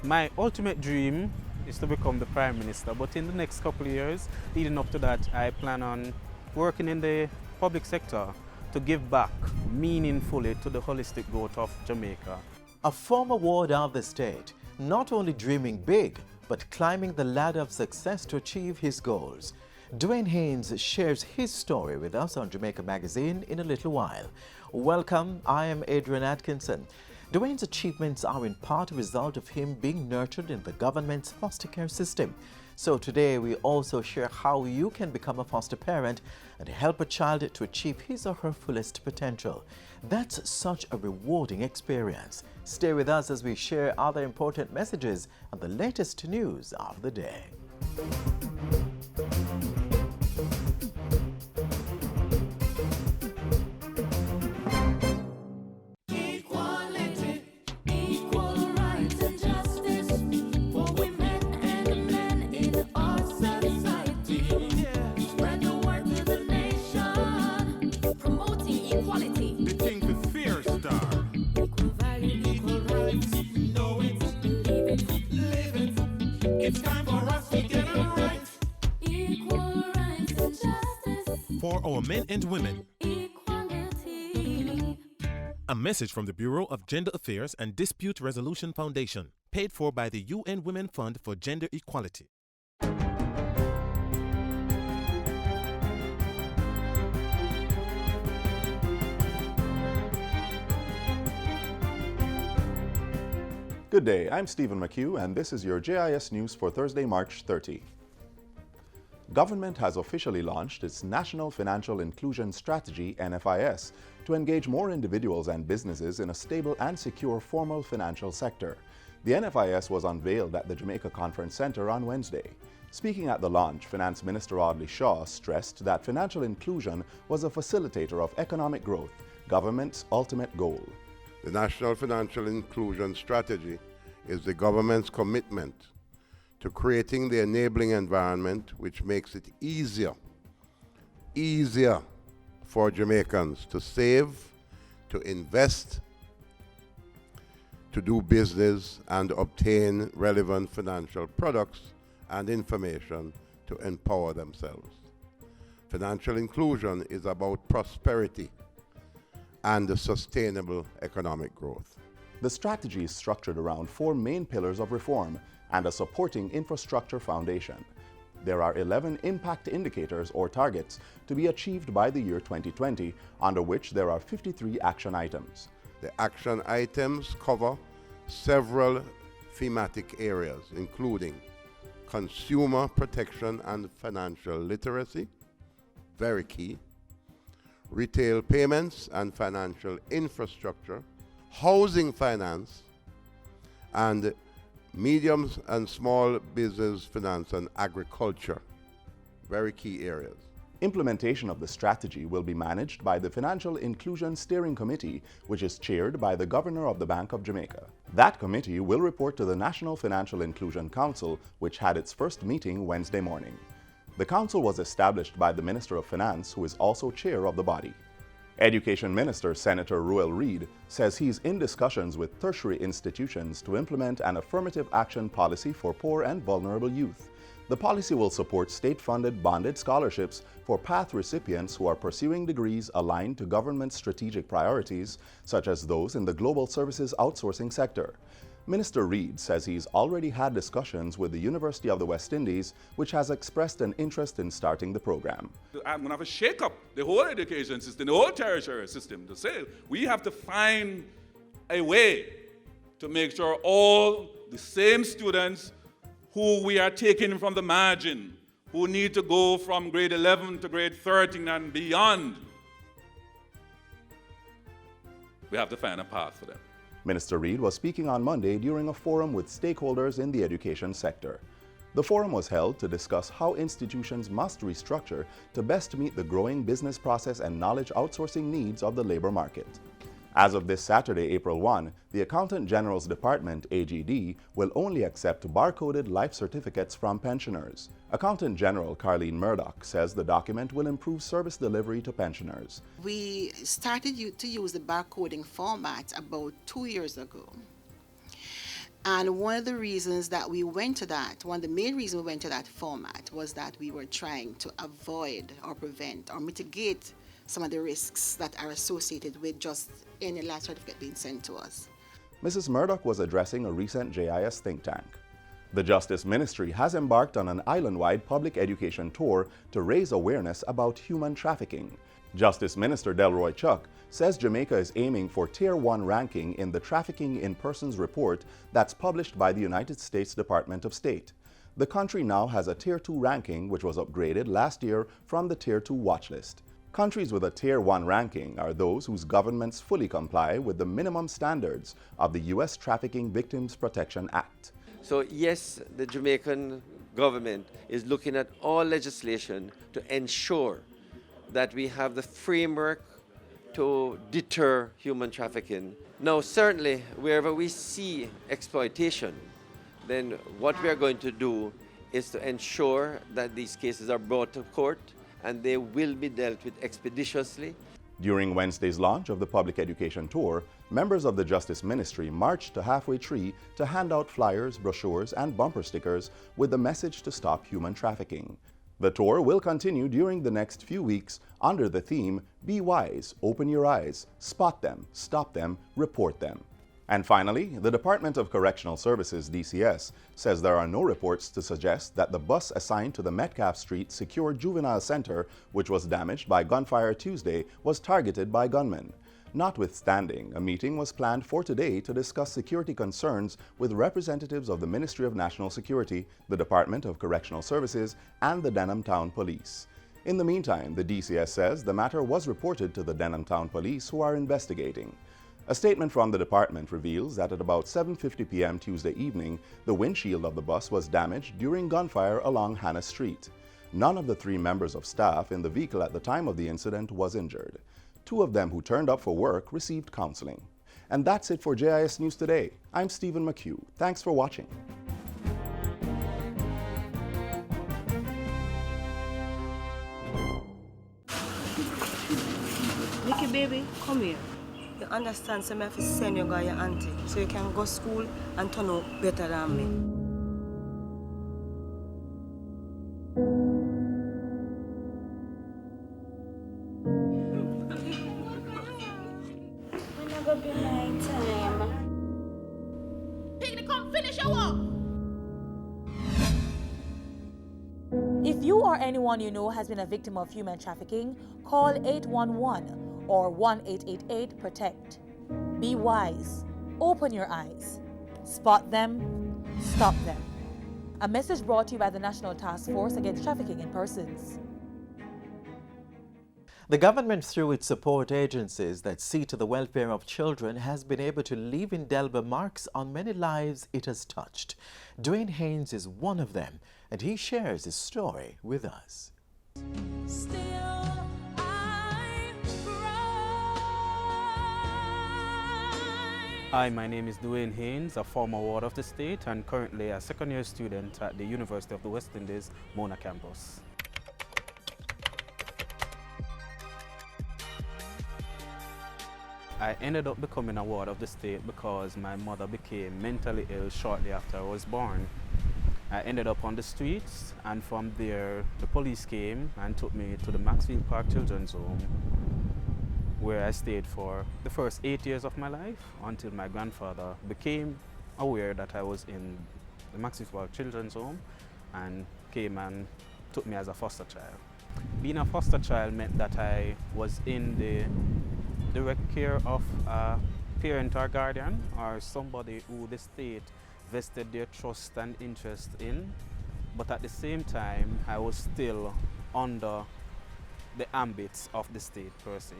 My ultimate dream is to become the Prime Minister, but in the next couple of years, leading up to that, I plan on working in the public sector to give back meaningfully to the holistic growth of Jamaica. A former ward of the state, not only dreaming big, but climbing the ladder of success to achieve his goals. Dwayne Haynes shares his story with us on Jamaica Magazine in a little while. Welcome, I am Adrian Atkinson. Dwayne's achievements are in part a result of him being nurtured in the government's foster care system. So today we also share how you can become a foster parent and help a child to achieve his or her fullest potential. That's such a rewarding experience. Stay with us as we share other important messages and the latest news of the day. It's time for us to get it right. Equal rights and justice. For our men and women. Equality. A message from the Bureau of Gender Affairs and Dispute Resolution Foundation, paid for by the UN Women Fund for Gender Equality. Good day, I'm Stephen McHugh, and this is your JIS News for Thursday, March 30. Government has officially launched its National Financial Inclusion Strategy, NFIS, to engage more individuals and businesses in a stable and secure formal financial sector. The NFIS was unveiled at the Jamaica Conference Center on Wednesday. Speaking at the launch, Finance Minister Audley Shaw stressed that financial inclusion was a facilitator of economic growth, government's ultimate goal. The National Financial Inclusion Strategy is the government's commitment to creating the enabling environment which makes it easier for Jamaicans to save, to invest, to do business, and obtain relevant financial products and information to empower themselves. Financial inclusion is about prosperity and sustainable economic growth. The strategy is structured around 4 main pillars of reform and a supporting infrastructure foundation. There are 11 impact indicators or targets to be achieved by the year 2020, under which there are 53 action items. The action items cover several thematic areas, including consumer protection and financial literacy, very key, retail payments and financial infrastructure, housing finance, and medium and small business finance and agriculture, very key areas. Implementation of the strategy will be managed by the Financial Inclusion Steering Committee, which is chaired by the Governor of the Bank of Jamaica. That committee will report to the National Financial Inclusion Council, which had its first meeting Wednesday morning. The council was established by the Minister of Finance, who is also chair of the body. Education Minister Senator Ruel Reid says he's in discussions with tertiary institutions to implement an affirmative action policy for poor and vulnerable youth. The policy will support state-funded bonded scholarships for PATH recipients who are pursuing degrees aligned to government strategic priorities, such as those in the global services outsourcing sector. Minister Reid says he's already had discussions with the University of the West Indies, which has expressed an interest in starting the program. I'm going to have to shake up the whole education system, the whole tertiary system, to say we have to find a way to make sure all the same students who we are taking from the margin, who need to go from grade 11 to grade 13 and beyond, we have to find a path for them. Minister Reid was speaking on Monday during a forum with stakeholders in the education sector. The forum was held to discuss how institutions must restructure to best meet the growing business process and knowledge outsourcing needs of the labor market. As of this Saturday, April 1, the Accountant General's Department, AGD, will only accept barcoded life certificates from pensioners. Accountant General Carleen Murdoch says the document will improve service delivery to pensioners. We started to use the barcoding format about 2 years ago. And one of the reasons that we went to that, one of the main reasons we went to that format was that we were trying to avoid or prevent or mitigate some of the risks that are associated with just any life certificate being sent to us. Mrs. Murdoch was addressing a recent JIS think tank. The Justice Ministry has embarked on an island-wide public education tour to raise awareness about human trafficking. Justice Minister Delroy Chuck says Jamaica is aiming for Tier 1 ranking in the Trafficking in Persons report that's published by the United States Department of State. The country now has a Tier 2 ranking, which was upgraded last year from the Tier 2 watch list. Countries with a Tier 1 ranking are those whose governments fully comply with the minimum standards of the U.S. Trafficking Victims Protection Act. So yes, the Jamaican government is looking at all legislation to ensure that we have the framework to deter human trafficking. Now, certainly, wherever we see exploitation, then what we are going to do is to ensure that these cases are brought to court and they will be dealt with expeditiously. During Wednesday's launch of the public education tour, members of the Justice Ministry marched to Halfway Tree to hand out flyers, brochures, and bumper stickers with the message to stop human trafficking. The tour will continue during the next few weeks under the theme, Be Wise, Open Your Eyes, Spot Them, Stop Them, Report Them. And finally, the Department of Correctional Services, DCS, says there are no reports to suggest that the bus assigned to the Metcalf Street Secure Juvenile Center, which was damaged by gunfire Tuesday, was targeted by gunmen. Notwithstanding, a meeting was planned for today to discuss security concerns with representatives of the Ministry of National Security, the Department of Correctional Services, and the Denham Town Police. In the meantime, the DCS says the matter was reported to the Denham Town Police, who are investigating. A statement from the department reveals that at about 7:50 p.m. Tuesday evening, the windshield of the bus was damaged during gunfire along Hannah Street. None of the 3 members of staff in the vehicle at the time of the incident was injured. 2 of them who turned up for work received counseling. And that's it for JIS News Today. I'm Stephen McHugh. Thanks for watching. Nikki baby, come here. You understand, so I have to send you to your auntie so you can go to school and turn out better than me. When I go be night time. Piggy, come finish your work. If you or anyone you know has been a victim of human trafficking, call 811 or 1-888-PROTECT. Be wise. Open your eyes. Spot them. Stop them. A message brought to you by the National Task Force Against Trafficking in Persons. The government, through its support agencies that see to the welfare of children, has been able to leave indelible marks on many lives it has touched. Dwayne Haynes is one of them, and he shares his story with us. Hi, my name is Dwayne Haynes, a former ward of the state and currently a second-year student at the University of the West Indies, Mona campus. I ended up becoming a ward of the state because my mother became mentally ill shortly after I was born. I ended up on the streets, and from there the police came and took me to the Maxfield Park Children's Home, where I stayed for the first 8 years of my life until my grandfather became aware that I was in the Maxfield Park Children's Home and came and took me as a foster child. Being a foster child meant that I was in the direct care of a parent or guardian or somebody who the state vested their trust and interest in, but at the same time I was still under the ambits of the state per se.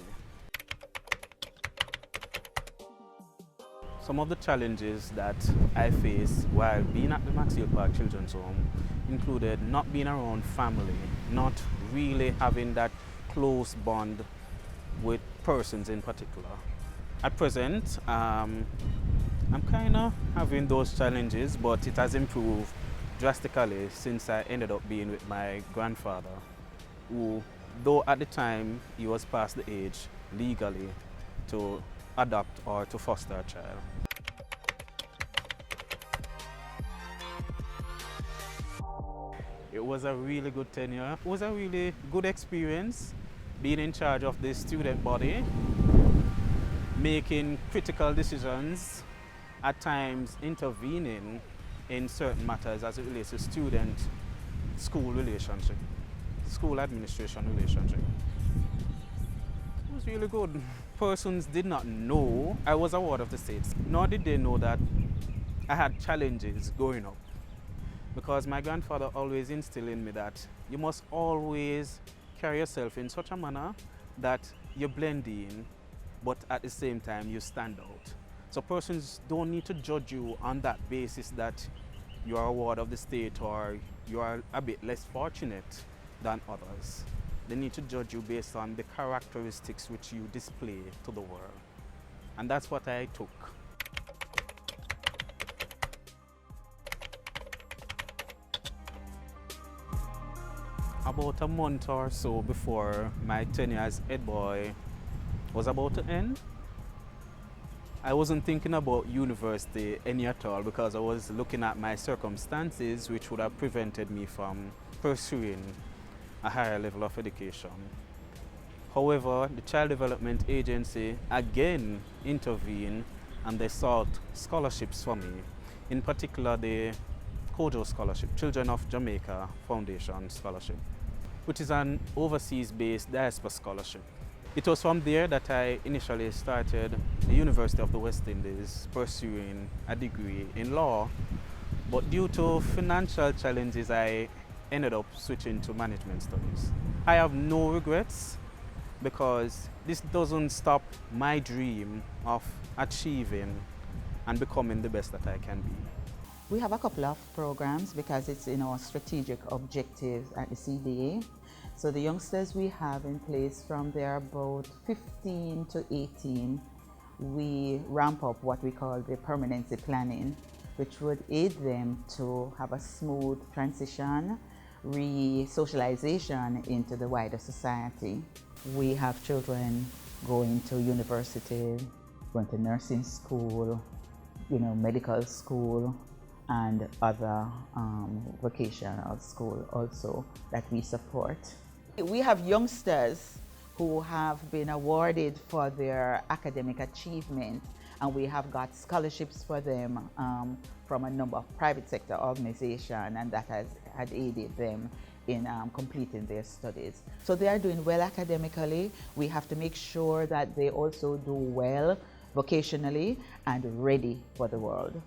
Some of the challenges that I faced while being at the Maxfield Park Children's Home included not being around family, not really having that close bond with persons in particular. At present, I'm kind of having those challenges, but it has improved drastically since I ended up being with my grandfather, who, though at the time he was past the age legally to adopt or to foster a child. was a really good tenure. It was a really good experience being in charge of the student body, making critical decisions, at times intervening in certain matters as it relates to student-school relationship, school administration relationship. It was really good. Persons did not know I was a ward of the state, nor did they know that I had challenges growing up. Because my grandfather always instilled in me that you must always carry yourself in such a manner that you blend in, but at the same time you stand out. So persons don't need to judge you on that basis that you are a ward of the state or you are a bit less fortunate than others. They need to judge you based on the characteristics which you display to the world. And that's what I took. About a month or so before my tenure as head boy was about to end, I wasn't thinking about university any at all because I was looking at my circumstances which would have prevented me from pursuing a higher level of education. However, the Child Development Agency again intervened and they sought scholarships for me, in particular the COJO Scholarship, Children of Jamaica Foundation Scholarship, which is an overseas-based diaspora scholarship. It was from there that I initially started the University of the West Indies, pursuing a degree in law, but due to financial challenges, I ended up switching to management studies. I have no regrets because this doesn't stop my dream of achieving and becoming the best that I can be. We have a couple of programs because it's in our strategic objectives at the CDA. So the youngsters we have in place from they're about 15 to 18, we ramp up what we call the permanency planning, which would aid them to have a smooth transition, re-socialization into the wider society. We have children going to university, going to nursing school, medical school, and other vocational school also that we support. We have youngsters who have been awarded for their academic achievement, and we have got scholarships for them from a number of private sector organizations, and that has aided them in completing their studies. So they are doing well academically. We have to make sure that they also do well vocationally and ready for the world.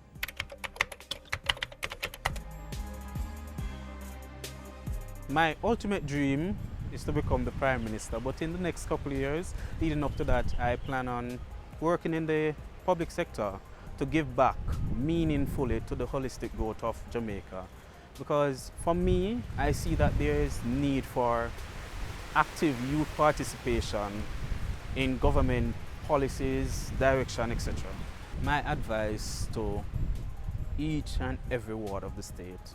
My ultimate dream is to become the Prime Minister, but in the next couple of years, leading up to that, I plan on working in the public sector to give back meaningfully to the holistic growth of Jamaica. Because for me, I see that there is need for active youth participation in government policies, direction, etc. My advice to each and every ward of the state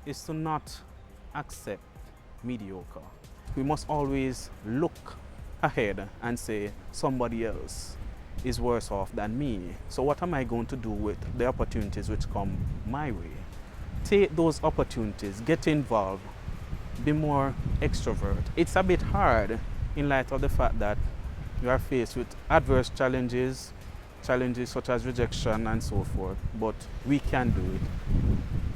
is to not accept mediocre. We must always look ahead and say somebody else is worse off than me. So what am I going to do with the opportunities which come my way? Take those opportunities, get involved, be more extrovert. It's a bit hard in light of the fact that you are faced with adverse challenges such as rejection and so forth, but we can do it.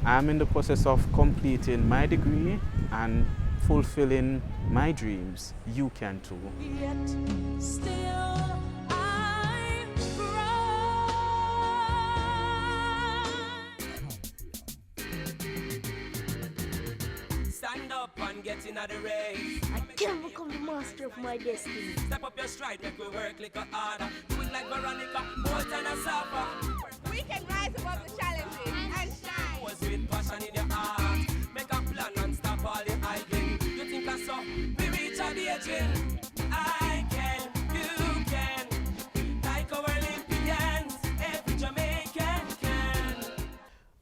I'm in the process of completing my degree and fulfilling my dreams. You can too. Yet still I Stand up and get in the race. I can become the master of my destiny. Step up your stride, make we work like a harder. Do it like Veronica, more than a supper. We can rise above the challenges and shine. Was with passion in your heart. Make a plan and stop all the idling. You think I saw? We reach our the edging. I can, you can. Like our Olympians, every Jamaican can.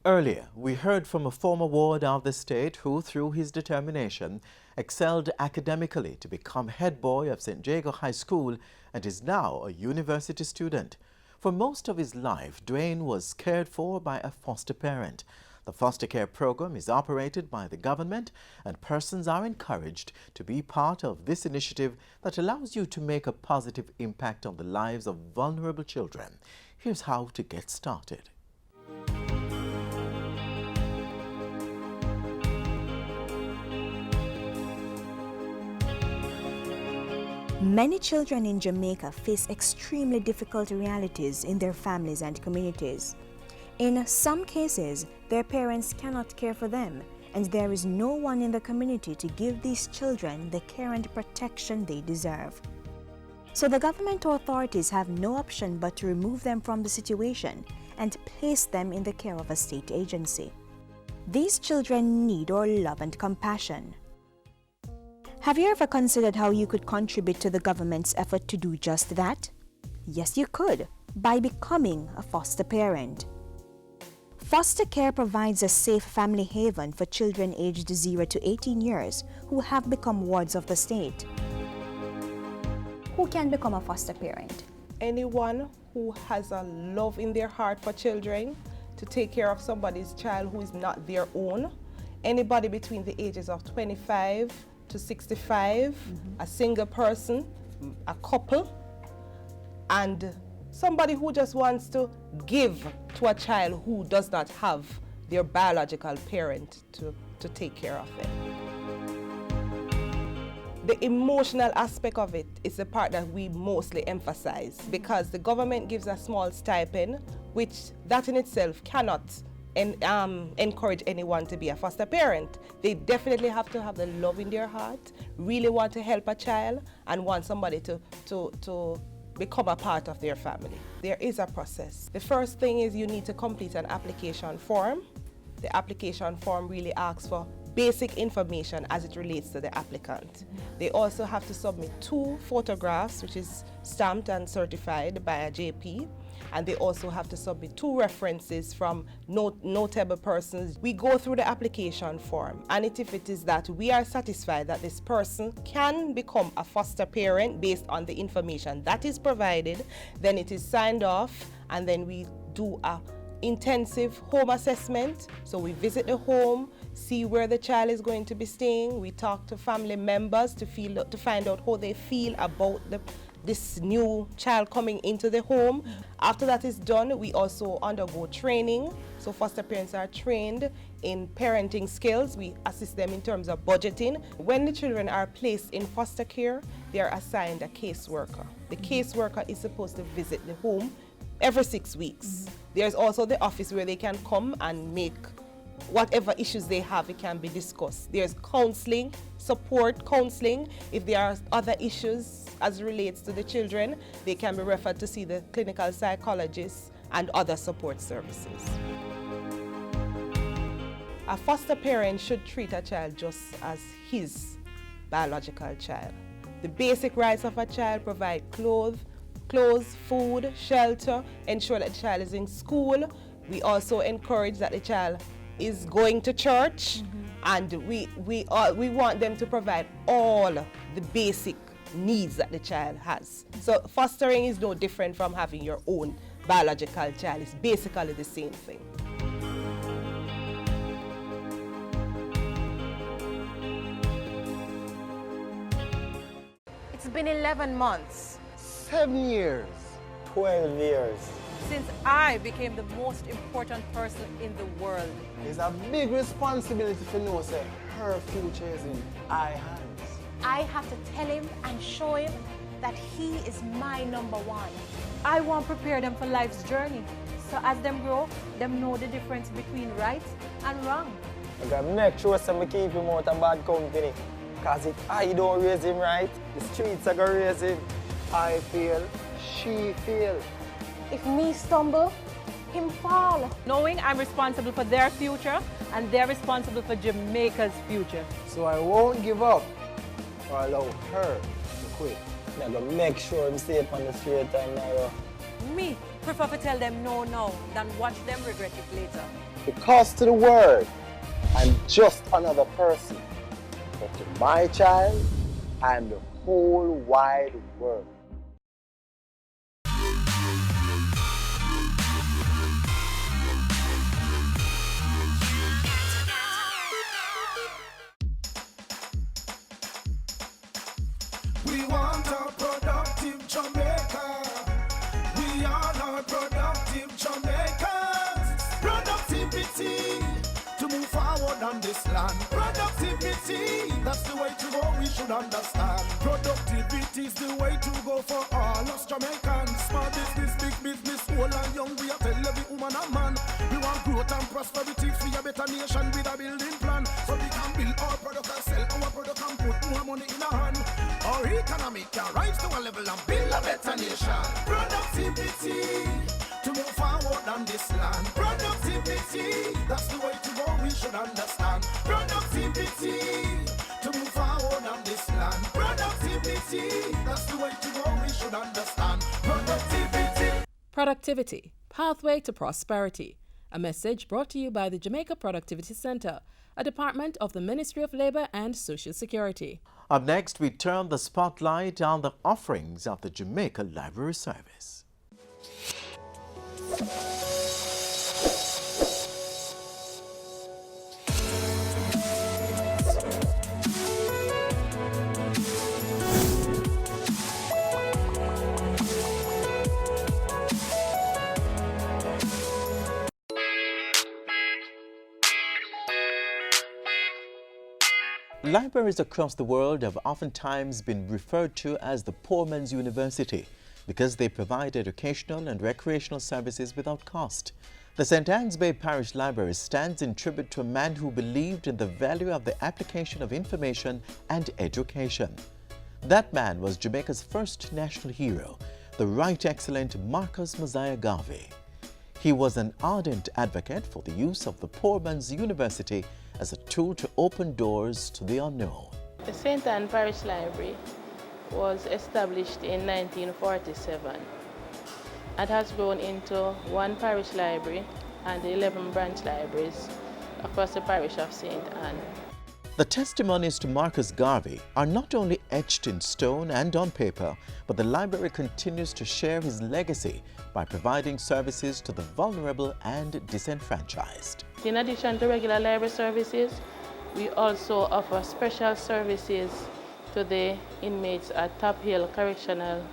Earlier, we heard from a former ward of the state who, through his determination, excelled academically to become head boy of St. Jago High School and is now a university student. For most of his life, Dwayne was cared for by a foster parent. The foster care program is operated by the government, and persons are encouraged to be part of this initiative that allows you to make a positive impact on the lives of vulnerable children. Here's how to get started. Many children in Jamaica face extremely difficult realities in their families and communities. In some cases, their parents cannot care for them, and there is no one in the community to give these children the care and protection they deserve. So the government authorities have no option but to remove them from the situation and place them in the care of a state agency. These children need our love and compassion. Have you ever considered how you could contribute to the government's effort to do just that? Yes, you could, by becoming a foster parent. Foster care provides a safe family haven for children aged 0 to 18 years who have become wards of the state. Who can become a foster parent? Anyone who has a love in their heart for children, to take care of somebody's child who is not their own. Anybody between the ages of 25 to 65, a single person, a couple, and somebody who just wants to give to a child who does not have their biological parent to take care of them. The emotional aspect of it is the part that we mostly emphasize, because the government gives a small stipend, which that in itself cannot encourage anyone to be a foster parent. They definitely have to have the love in their heart, really want to help a child, and want somebody to become a part of their family. There is a process. The first thing is you need to complete an application form. The application form really asks for basic information as it relates to the applicant. They also have to submit 2 photographs, which is stamped and certified by a JP. And they also have to submit 2 references from notable persons. We go through the application form, and if it is that we are satisfied that this person can become a foster parent based on the information that is provided, then it is signed off, and then we do a intensive home assessment. So we visit the home, see where the child is going to be staying. We talk to family members to find out how they feel about this new child coming into the home. After that is done, we also undergo training. So foster parents are trained in parenting skills. We assist them in terms of budgeting. When the children are placed in foster care, they are assigned a caseworker. The caseworker is supposed to visit the home every 6 weeks. There's also the office where they can come and make whatever issues they have, it can be discussed. There's counseling, support counseling. If there are other issues as relates to the children, they can be referred to see the clinical psychologists and other support services. A foster parent should treat a child just as his biological child. The basic rights of a child: provide clothes, food, shelter, ensure that the child is in school. We also encourage that the child is going to church, and we want them to provide all the basic needs that the child has. So fostering is no different from having your own biological child. It's basically the same thing. It's been 11 months. 7 years. 12 years. Since I became the most important person in the world. It's a big responsibility to know that her future is in our hands. I have to tell him and show him that he is my #1. I want to prepare them for life's journey. So as them grow, them know the difference between right and wrong. I gotta make sure that I keep him out of bad company. Because if I don't raise him right, the streets are gonna raise him. I feel, she feel. If me stumble, him fall. Knowing I'm responsible for their future and they're responsible for Jamaica's future. So I won't give up or allow her to quit. I'm gonna make sure I'm safe on the straight and narrow. Me prefer to tell them no now than watch them regret it later. Because to the world, I'm just another person. But to my child, I'm the whole wide world. go, we should understand. Productivity is the way to go for all us Jamaicans. Small business, big business, old and young, we are tell every woman and man. We want growth and prosperity for a better nation with a building plan. So we can build our product and sell our product and put more money in our hand. Our economy can rise to a level and build a better nation. Productivity to move forward on this land. Productivity, that's the way to go, we should understand. Productivity to move forward on this land. Productivity, that's the way to go, we should understand. Productivity. Productivity, Pathway to Prosperity. A message brought to you by the Jamaica Productivity Center, a department of the Ministry of Labour and Social Security. Up next, we turn the spotlight on the offerings of the Jamaica Library Service. Libraries across the world have oftentimes been referred to as the poor man's university because they provide educational and recreational services without cost. The St. Anne's Bay Parish Library stands in tribute to a man who believed in the value of the application of information and education. That man was Jamaica's first national hero, the Right Excellent Marcus Mosiah Garvey. He was an ardent advocate for the use of the poor man's university as a tool to open doors to the unknown. The St. Anne Parish Library was established in 1947 and has grown into one parish library and 11 branch libraries across the parish of St. Anne. The testimonies to Marcus Garvey are not only etched in stone and on paper, but the library continues to share his legacy by providing services to the vulnerable and disenfranchised. In addition to regular library services, we also offer special services to the inmates at Top Hill Correctional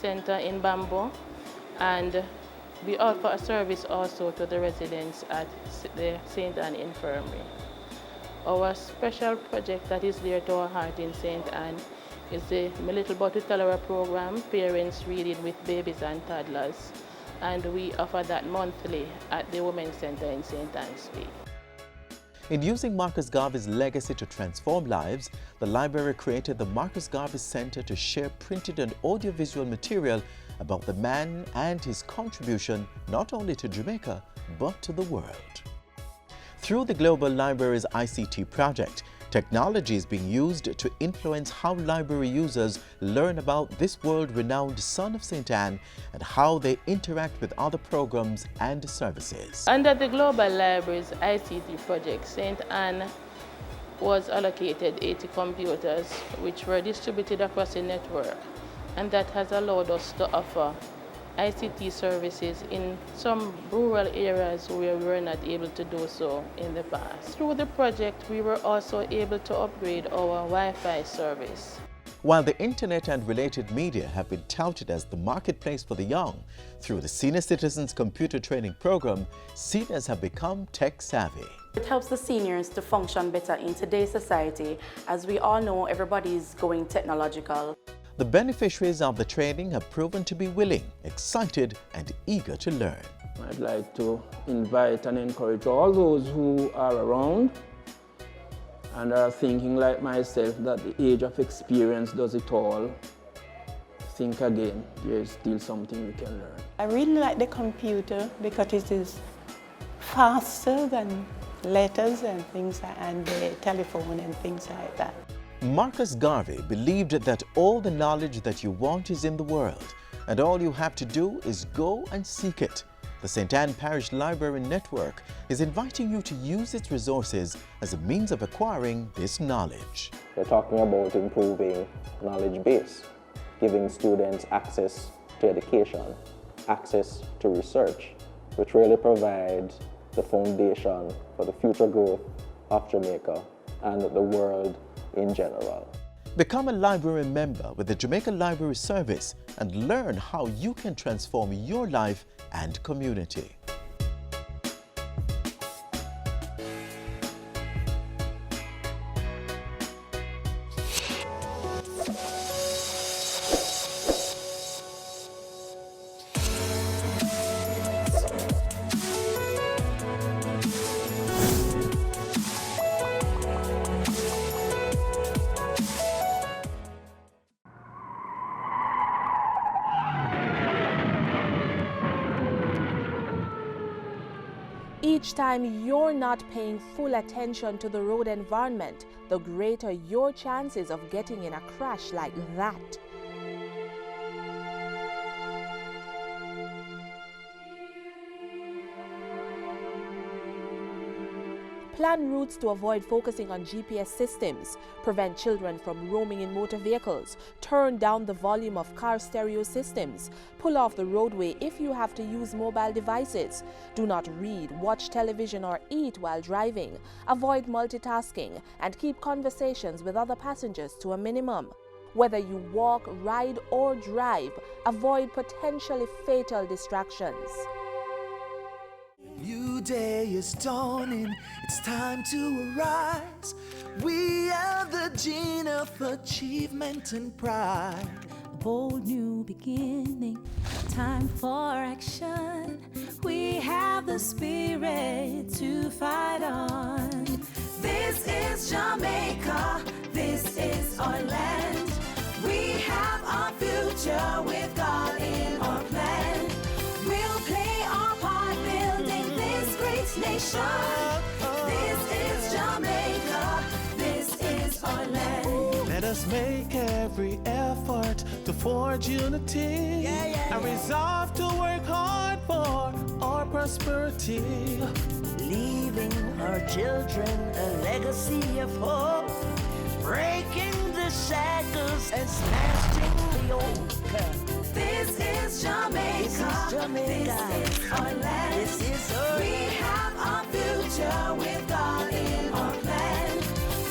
Center in Bamboo, and we offer a service also to the residents at the St. Anne Infirmary. Our special project that is dear to our heart in St. Anne is the My Little Boy to Tell program, Parents Reading with Babies and Toddlers, and we offer that monthly at the Women's Center in St. Anne's Bay. In using Marcus Garvey's legacy to transform lives, the library created the Marcus Garvey Center to share printed and audiovisual material about the man and his contribution not only to Jamaica, but to the world. Through the Global Libraries ICT project, technology is being used to influence how library users learn about this world-renowned son of St. Anne and how they interact with other programs and services. Under the Global Libraries ICT project, St. Anne was allocated 80 computers which were distributed across the network, and that has allowed us to offer ICT services in some rural areas where we were not able to do so in the past. Through the project, we were also able to upgrade our Wi-Fi service. While the internet and related media have been touted as the marketplace for the young, through the Senior Citizens Computer Training Program, seniors have become tech-savvy. It helps the seniors to function better in today's society. As we all know, everybody is going technological. The beneficiaries of the training have proven to be willing, excited, and eager to learn. I'd like to invite and encourage all those who are around and are thinking like myself that the age of experience does it all. Think again, there is still something we can learn. I really like the computer because it is faster than letters and things and the telephone and things like that. Marcus Garvey believed that all the knowledge that you want is in the world, and all you have to do is go and seek it. The St. Anne Parish Library Network is inviting you to use its resources as a means of acquiring this knowledge. We're talking about improving knowledge base, giving students access to education, access to research, which really provides the foundation for the future growth of Jamaica and the world in general. Become a library member with the Jamaica Library Service and learn how you can transform your life and community. Each time you're not paying full attention to the road environment, the greater your chances of getting in a crash like that. Plan routes to avoid focusing on GPS systems, prevent children from roaming in motor vehicles, turn down the volume of car stereo systems, pull off the roadway if you have to use mobile devices, do not read, watch television or eat while driving, avoid multitasking, and keep conversations with other passengers to a minimum. Whether you walk, ride or drive, avoid potentially fatal distractions. New day is dawning, it's time to arise. We are the gene of achievement and pride. A bold new beginning, time for action. We have the spirit to fight on. This is Jamaica, this is our land. We have our future with God in our plan. We'll play our part building this great nation. This is Jamaica, this is our land. Let us make every effort to forge unity and resolve to work hard for our prosperity. Leaving our children a legacy of hope, breaking the shackles and smashing the yoke. This is Jamaica, this is our land. This is our we have our future with God in our plan.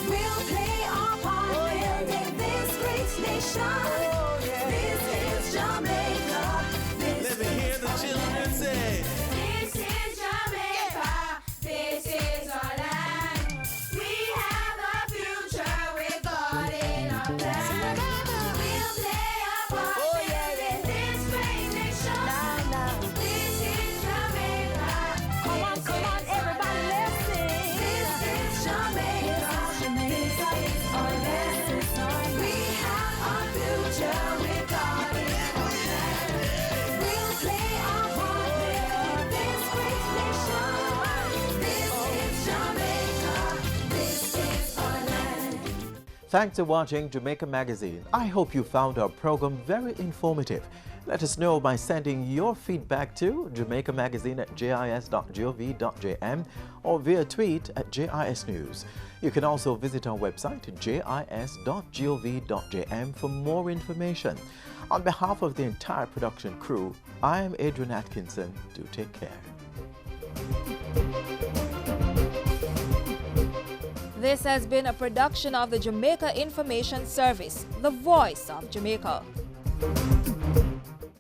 We'll play our part building this great nation. This is Jamaica, this Let me hear the children say. This is Jamaica, this is our land. We have a future with God in our plan. We'll play our part building this great nation. This is Jamaica. Come on, everybody, let's sing. This is Jamaica, this is our land. We have our future with God in our plan. We'll play our part building this great nation. This is Jamaica, this is our land. Thanks for watching Jamaica Magazine. I hope you found our program very informative. Let us know by sending your feedback to jamaicamagazine@jis.gov.jm or via tweet at JISnews. You can also visit our website jis.gov.jm for more information. On behalf of the entire production crew, I am Adrian Atkinson. Do take care. This has been a production of the Jamaica Information Service, the voice of Jamaica.